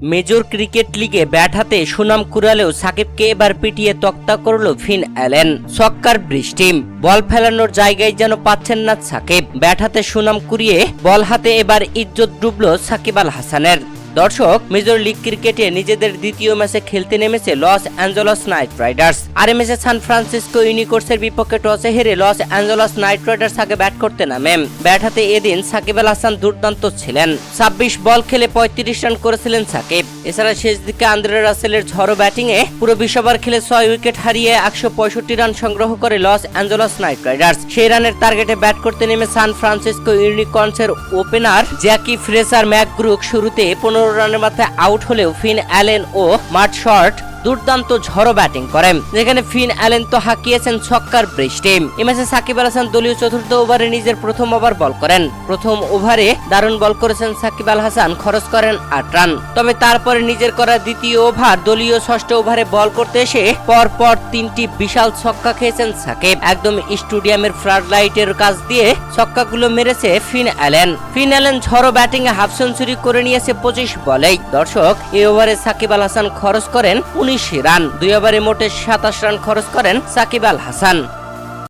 Major cricket লিগে bat হাতে সুনাম কুড়ালেও সাকিবকে এবার পিটিয়ে তক্তা করল ফিন অ্যালেন। ছক্কার বৃষ্টি, বল ফেলানোর জায়গায় যেন পাচ্ছেন না সাকিব। ব্যাট হাতে সুনাম কুড়িয়ে বল হাতে এবার ইজ্জত ডুবল সাকিব আল হাসানের। দর্শক, মেজর লিগ ক্রিকেটে নিজেদের দ্বিতীয় ম্যাচে খেলতে নেমেছে লস অ্যাঞ্জেলস নাইট রাইডার্স। আর এই ম্যাচে সান ফ্রান্সিসকো ইউনিকর্সের বিপক্ষে টসে হেরে লস অ্যাঞ্জেলস নাইট রাইডার্স আগে ব্যাট করতে নামে। ব্যাট হাতে এদিন সাকিব আল হাসান দুর্দান্ত ছিলেন। ২৬ বল খেলে ৩৫ রান করেছিলেন সাকিব। এছাড়া শেষ দিকে আন্দ্রে রাসেলের ঝড়ো ব্যাটিংয়ে পুরো ২০ ওভার খেলে ৬ উইকেট হারিয়ে ১৬৫ রান সংগ্রহ করে লস অ্যাঞ্জেলস নাইট রাইডার্স। সেই রানের টার্গেটে ব্যাট করতে নেমে সান ফ্রান্সিসকো ইউনিকর্সের ওপেনার জ্যাকি ফ্রেজার ম্যাকগ্রুক শুরুতে ১৫ রানের মাথায় আউট হলেও ফিন অ্যালেন ও মার্ট শর্ট দুর্দান্ত ঝড়ো ব্যাটিং করেন, যেখানে ফিন অ্যালেন তো হাঁকিয়েছেন ছক্কার বৃষ্টি। এই ম্যাচে সাকিব আল হাসান দলীয় চতুর্থ ওভারে নিজের প্রথম ওভার বল করেন। প্রথম ওভারে দারুণ বল করেছেন সাকিব আল হাসান, খরচ করেন ৮ রান। তবে তারপরে নিজের করা দ্বিতীয় ওভার দলীয় ষষ্ঠ ওভারে বল করতে এসে পরপর ৩টি বিশাল ছক্কা খেয়েছেন সাকিব। একদম স্টেডিয়ামের ফ্লাড লাইটের কাছ দিয়ে ছক্কাগুলো মেরেছে ফিন অ্যালেন। ফিন অ্যালেন ঝড়ো ব্যাটিং এ হাফ সেঞ্চুরি করে নিয়েছে ২৫ বলেই। দর্শক, এই ওভারে সাকিব আল হাসান খরচ করেন ১৯ রান। ২ ওভারে মোটে ২৭ রান খরচ করেন সাকিব আল হাসান।